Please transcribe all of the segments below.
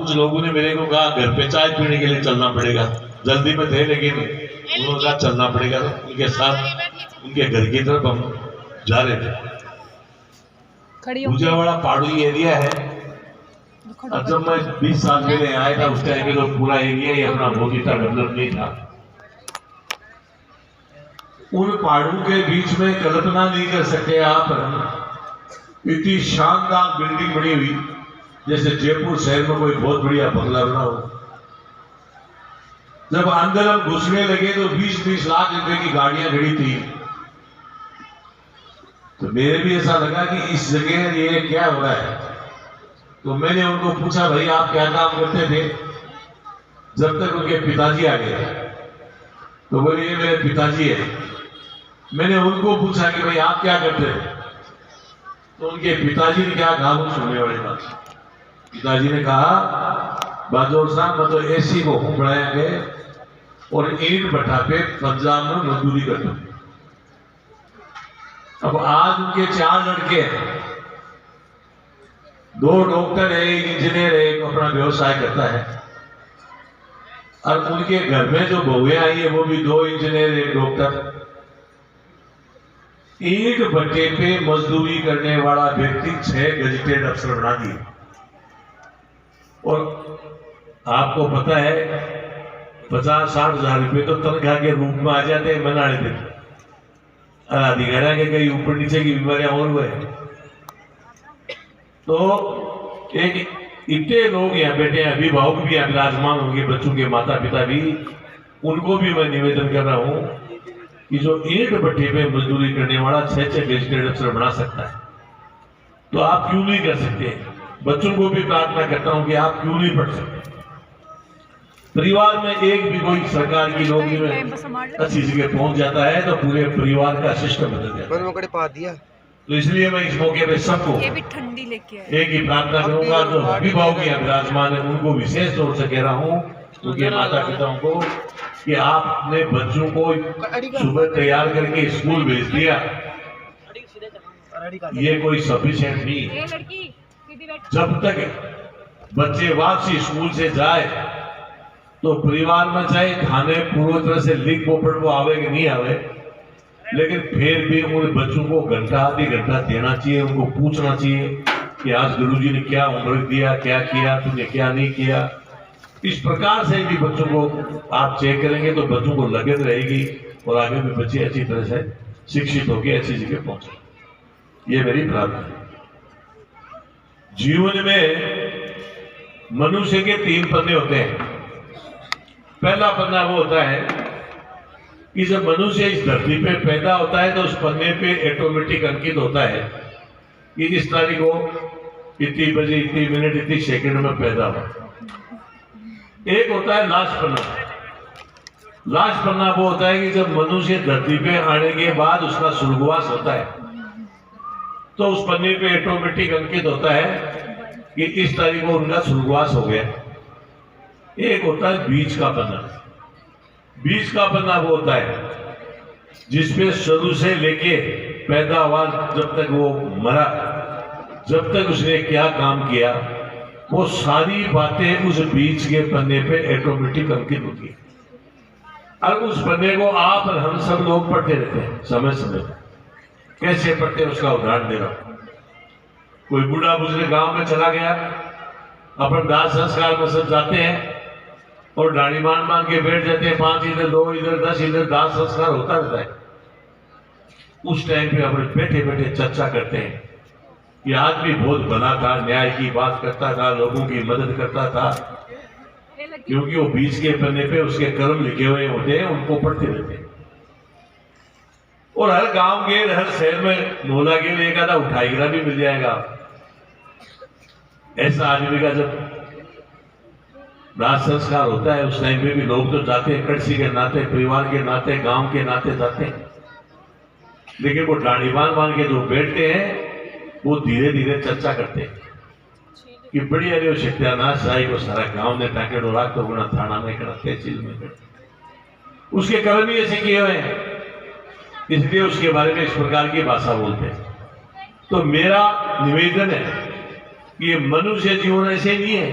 कुछ लोगों ने मेरे को कहा घर पे चाय पीने के लिए चलना पड़ेगा, जल्दी में थे लेकिन उन्होंने कहा चलना पड़ेगा, तो उनके साथ उनके घर की तरफ हम जा रहे थे। भुजावाड़ा पहाड़ी एरिया है, और जब मैं 20 साल पहले आया था उस टाइम में तो पूरा एरिया ही अपना बहुत इतना डेवलप नहीं था। उन पहाड़ों के बीच में कल्पना नहीं कर सकते आप, इतनी शानदार बिल्डिंग बनी हुई जैसे जयपुर शहर में कोई बहुत बढ़िया बंगला बना हो। जब अंदर हम घुसने लगे तो 20-20 लाख रुपए की गाड़ियां खड़ी थी, तो मेरे भी ऐसा लगा कि इस जगह ये क्या हो रहा है। तो मैंने उनको पूछा, भाई आप क्या काम करते थे? जब तक उनके पिताजी आ गए तो बोले ये मेरे पिताजी है। मैंने उनको पूछा कि भाई आप क्या करते थे? तो उनके पिताजी ने क्या कहा, वो सुनने वाली बात। पिताजी ने कहा, बहादुर साहब मैं तो ऐसी को हूं बढ़ाया गए और ईंट भट्टा पे पंजाब में मजदूरी करते थे। अब आज उनके 4 लड़के हैं, 2 डॉक्टर है, 1 इंजीनियर है, एक अपना व्यवसाय करता है, और उनके घर में जो बहुएं आई है वो भी 2 इंजीनियर 1 डॉक्टर। ईंट भट्टे पे मजदूरी करने वाला व्यक्ति 6 गजेटेड अफसर बना दिए। और आपको पता है 50-60 हजार रुपये तो तनख्वाह के रूप में आ जाते हैं मनाने दिन। अधिकारियों के कई ऊपर नीचे की बीमारियां और हुए। तो एक इतने लोग यहाँ बैठे हैं, अभिभावक भी विराजमान होंगे, बच्चों के माता पिता भी, उनको भी मैं निवेदन कर रहा हूँ कि जो ईंट भट्टे पे मजदूरी करने वाला 6 गजेटेड अफसर बना सकता है, तो आप क्यों नहीं कर सकते? बच्चों को भी प्रार्थना करता हूं कि आप क्यों नहीं पढ़ सकते? परिवार में एक भी कोई सरकार की नौकरी में अच्छी जगह पहुंच जाता है तो पूरे परिवार का सिस्टम बदल जाता है। तो इसलिए मैं इस मौके पे सबको ठंडी लेके एक ही प्रार्थना करूंगा, जो अभिभावक विराजमान है उनको विशेष तौर से कह रहा हूँ, उनके माता पिताओं को, कि आपने बच्चों को सुबह तैयार करके स्कूल भेज दिया, ये कोई सफिशिएंट नहीं है। जब तक बच्चे वापसी स्कूल से जाए तो परिवार में चाहे खाने पूरी तरह से लिख पोपट को आवे कि नहीं आवे, लेकिन फिर भी उन बच्चों को घंटा आधी घंटा देना चाहिए, उनको पूछना चाहिए कि आज गुरुजी ने क्या होमवर्क दिया, क्या किया, तुमने क्या नहीं किया। इस प्रकार से भी बच्चों को आप चेक करेंगे तो बच्चों को लगन रहेगी और आगे भी बच्चे अच्छी तरह से शिक्षित होकर अच्छी जगह पहुंचे। ये मेरी प्रार्थना है। जीवन में मनुष्य के 3 पन्ने होते हैं। पहला पन्ना वो होता है कि जब मनुष्य इस धरती पे पैदा होता है तो उस पन्ने पे ऑटोमेटिक अंकित होता है कि इस तारीख को इतनी बजे, इतनी मिनट, इतनी सेकंड में पैदा हुआ। एक होता है लास्ट पन्ना। लास्ट पन्ना वो होता है कि जब मनुष्य धरती पे आने के बाद उसका स्वर्गवास होता है तो उस पन्ने पे ऑटोमेटिक अंकित होता है कि इस तारीख को उनका स्वर्गवास हो गया। एक होता है बीच का पन्ना। बीच का पन्ना वो होता है जिसपे शुरू से लेके पैदावार जब तक वो मरा, जब तक उसने क्या काम किया, वो सारी बातें उस बीच के पन्ने पे ऑटोमेटिक अंकित होती है। और उस पन्ने को आप और हम सब लोग पढ़ते रहते हैं समय समय पर। कैसे पढ़ते हैं उसका उदाहरण दे रहा हूं। कोई बूढ़ा बुजुर्ग गांव में चला गया, अपन दाह संस्कार में सब जाते हैं और डाणी मान के बैठ जाते हैं, 5 इधर 2 इधर 10 इधर, दाह संस्कार होता रहता है। उस टाइम पे अपन बैठे बैठे चर्चा करते हैं कि आदमी बहुत भला था, न्याय की बात करता था, लोगों की मदद करता था, क्योंकि वो बीच के पन्ने पे उसके कर्म लिखे हुए होते हैं, उनको पढ़ते रहते हैं। और हर गांव के हर शहर में मोहल्ला के लिए एक आधा उठाईगिरा भी मिल जाएगा। ऐसा आदमी का जब दाह संस्कार होता है उस टाइम पे भी लोग तो जाते हैं, कड़सी के नाते, परिवार के नाते, गांव के नाते जाते हैं। लेकिन वो डाणी मान के जो बैठते हैं वो धीरे धीरे चर्चा करते हैं कि बढ़िया रे सत्यानाश साई को सारा गांव ने टाके राख तो गुना थाना में करते चीज में उसके कर्म ही ऐसे किए हुए हैं, इसलिए उसके बारे में इस प्रकार की भाषा बोलते हैं। तो मेरा निवेदन है कि ये मनुष्य जीवन ऐसे नहीं है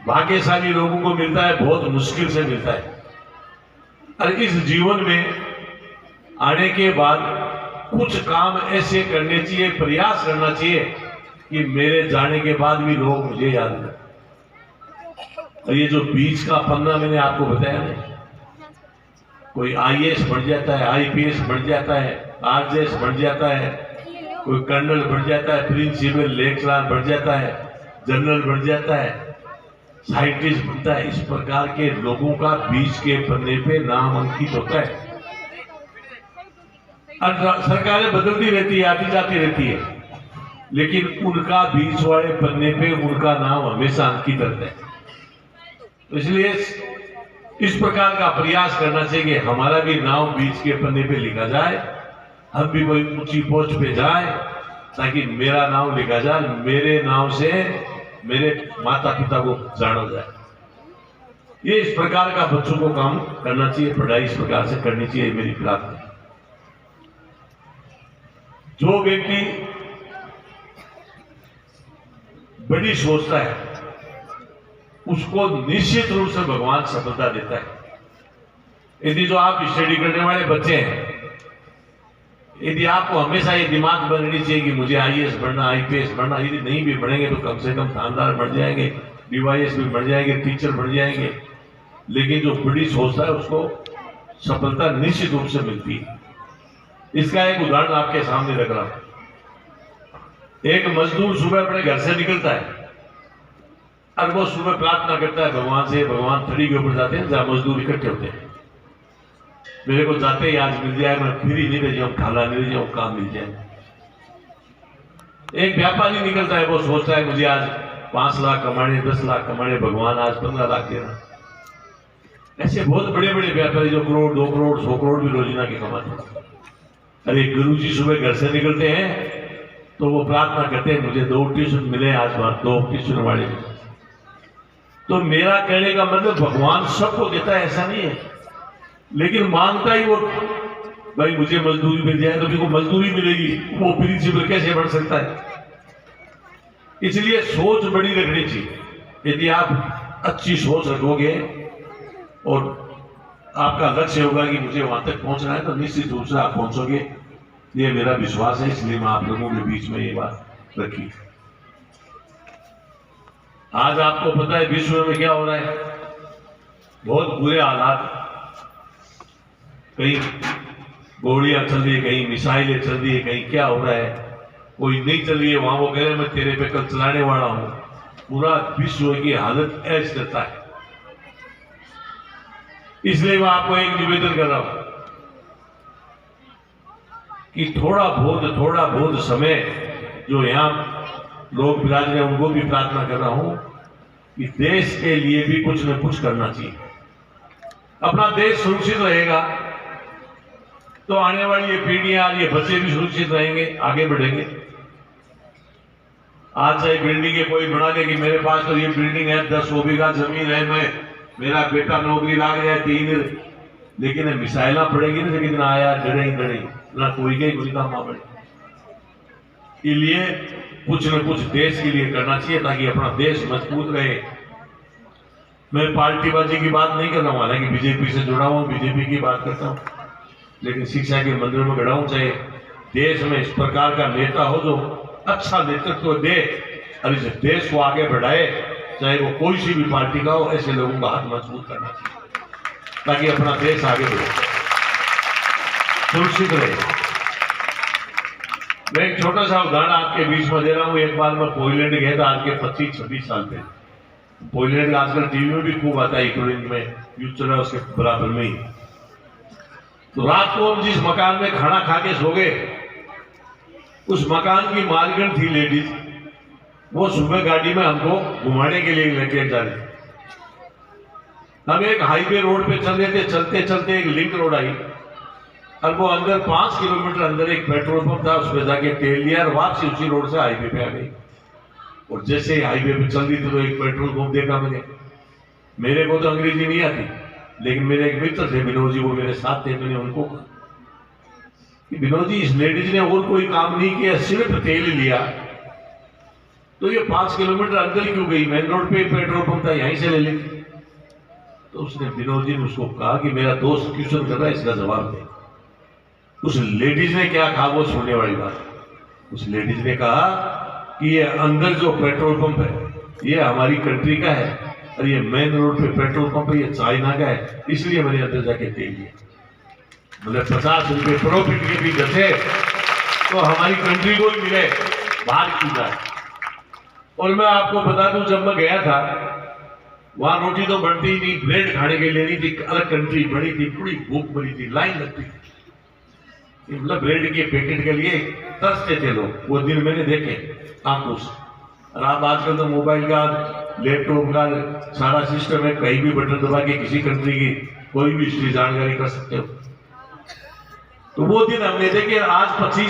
भाग्यशाली लोगों को मिलता है, बहुत मुश्किल से मिलता है। और इस जीवन में आने के बाद कुछ काम ऐसे करने चाहिए, प्रयास करना चाहिए कि मेरे जाने के बाद भी लोग मुझे याद करें। और ये जो बीच का पन्ना मैंने आपको बताया ना, कोई आईएएस बन जाता है, आईपीएस बन जाता है, आरजेएस बन जाता है, कोई कर्नल बन जाता है, प्रिंसिपल लेक्चरर बन जाता है, जनरल बन जाता है, साइंटिस्ट बनता है। इस प्रकार के लोगों का बीच के पन्ने पे नाम अंकित होता है। और सरकारें बदलती रहती है, आती जाती रहती है, लेकिन उनका बीच वाले पन्ने पे उनका नाम हमेशा अंकित रहता है। तो इसलिए इस प्रकार का प्रयास करना चाहिए कि हमारा भी नाम बीच के पन्ने पे लिखा जाए, हम भी कोई ऊंची पोस्ट पे जाए, ताकि मेरा नाम लिखा जाए, मेरे नाम से मेरे माता पिता को जाना जाए। ये इस प्रकार का बच्चों को काम करना चाहिए, पढ़ाई इस प्रकार से करनी चाहिए, मेरी प्रार्थना। जो व्यक्ति बड़ी सोचता है उसको निश्चित रूप से भगवान सफलता देता है। यदि जो आप स्टडी करने वाले बच्चे हैं, यदि आपको हमेशा ये दिमाग बननी चाहिए कि मुझे आईएएस बनना, आईपीएस बनना, यदि नहीं भी बढ़ेंगे तो कम से कम थानेदार बन जाएंगे, डीवाईएस भी बन जाएंगे, टीचर बन जाएंगे, लेकिन जो बड़ी सोचता है उसको सफलता निश्चित रूप से मिलती है। इसका एक उदाहरण आपके सामने रख रहा हूं। एक मजदूर सुबह अपने घर से निकलता है और वो सुबह प्रार्थना करता है भगवान से, भगवान थड़ी के ऊपर जाते हैं जहां मजदूर इकट्ठे होते हैं, मेरे को जाते ही आज मिल जाए, मैं फ्री नहीं रह जाऊं, खाना नहीं रह जाऊं, काम मिल जाए। एक व्यापारी निकलता है, वो सोचता है मुझे आज 5 लाख कमाने, 10 लाख कमाने, भगवान आज 15 लाख देना। ऐसे बहुत बड़े बड़े व्यापारी जो करोड़, 2 करोड़, 100 करोड़ भी रोजाना के कमाते हैं। अरे गुरु जी सुबह घर से निकलते हैं तो वो प्रार्थना करते हैं मुझे 2 ट्यूशन मिले आज, 2 ट्यूशन वाले। तो मेरा कहने का मतलब भगवान सबको देता है ऐसा नहीं है, लेकिन मांगता ही वो, भाई मुझे मजदूरी मिल जाए तो को मजदूरी मिलेगी, वो प्रिंसिपल कैसे बढ़ सकता है। इसलिए सोच बड़ी रखनी चाहिए। यदि आप अच्छी सोच रखोगे और आपका लक्ष्य होगा कि मुझे वहां तक पहुंचना है, तो निश्चित रूप से आप पहुंचोगे, ये मेरा विश्वास है। इसलिए मैं आप लोगों के बीच में ये बात रखी। आज आपको पता है विश्व में क्या हो रहा है, बहुत बुरे हालात, कहीं गोलियां चल रही है, कहीं मिसाइलें चल रही है, कहीं क्या हो रहा है, कोई नहीं चल रही है, वहां वो कह रहे मैं तेरे पे कल चलाने वाला हूं। पूरा विश्व की हालत ऐसी रहता है। इसलिए मैं आपको एक निवेदन कर रहा हूं कि थोड़ा बहुत समय जो यहां लोग विराज रहे हैं, उनको भी प्रार्थना कर रहा हूं कि देश के लिए भी कुछ न कुछ करना चाहिए। अपना देश सुरक्षित रहेगा तो आने वाली ये पीढ़ियां, ये बच्चे भी सुरक्षित रहेंगे, आगे बढ़ेंगे। आज चाहे बिल्डिंग कोई बना दे कि मेरे पास तो ये बिल्डिंग है, 10 बीघा जमीन है, मेरा बेटा नौकरी लाग जाए 3, लेकिन मिसाइल पड़ेगी ना, लेकिन आया डरे ना कोई के कोई काम पड़े। इसलिए कुछ न कुछ देश के लिए करना चाहिए ताकि अपना देश मजबूत रहे। मैं पार्टीबाजी की बात नहीं कर रहा हूं, हालांकि बीजेपी से जुड़ा हूं, बीजेपी की बात करता हूं, लेकिन शिक्षा के मंदिर में खड़ा हूं। चाहे देश में इस प्रकार का नेता हो जो अच्छा नेतृत्व दे और इस देश को आगे बढ़ाए, चाहे वो कोई सी भी पार्टी का हो, ऐसे लोगों का हाथ मजबूत करना चाहिए ताकि अपना देश आगे बढ़े, सुरक्षित रहे। मैं एक छोटा सा उदाहरण आपके बीच में दे रहा हूं। एक बार मैं पोलैंड गया था, आज के 25-26 साल पहले। पोलैंड आजकल टीवी में भी खूब आता है, यूक्रेन में युद्ध चल रहा है, उसके बराबर में ही। तो रात को हम जिस मकान में खाना खा के सो गए, उस मकान की मालकिन थी लेडीज, वो सुबह गाड़ी में हमको घुमाने के लिए लेके जा रही। हम एक हाईवे रोड पे चल रहे थे, चलते चलते एक लिंक रोड आई और वो अंदर 5 किलोमीटर अंदर एक पेट्रोल पंप था, उस पर जाके तेल लिया और वापसी उसी रोड से हाईवे पे आ गई। और जैसे हाईवे पे चल रही थी तो एक पेट्रोल पंप देखा मैंने। मेरे को तो अंग्रेजी नहीं आती, लेकिन मेरे एक मित्र थे विनोद जी, वो मेरे साथ थे। मैंने उनको कहा कि विनोद जी, इस लेडीज ने और कोई काम नहीं किया, सिर्फ तेल लिया तो ये 5 किलोमीटर अंदर क्यों गई, मेन रोड पे पेट्रोल पंप था, यहीं से ले लेती। तो उसने विनोद जी ने उसको कहा कि मेरा दोस्त क्वेश्चन कर रहा है, इसका जवाब दे। उस लेडीज ने क्या कहा वो सुनने वाली बात। उस लेडीज ने कहा कि ये अंदर जो पेट्रोल पंप है ये हमारी कंट्री का है और ये मेन रोड पे पेट्रोल पंप है ये चाइना का है, इसलिए मैंने अंदर जाके दे दिया। मतलब 50 रुपए प्रॉफिट के भी बचे तो हमारी कंट्री को ही मिले, बाहर की जाए। और मैं आपको बता दूं, जब मैं गया था वहां रोटी तो बनती ही नहीं, ब्रेड खाने के लिए नहीं थी, अलग कंट्री बड़ी थी, पूरी भूख मरी थी, लाइन लगती थी। मतलब ब्रेड के पैकेट के लिए तरसते थे लोग, वो दिन मैंने देखे आंखों से। और आप आजकल तो मोबाइल का, लैपटॉप का सारा सिस्टम है, कहीं भी बटन दबा के किसी कंट्री की कोई भी हिस्ट्री जानकारी कर सकते हो। तो वो दिन हमने देखे। आज 25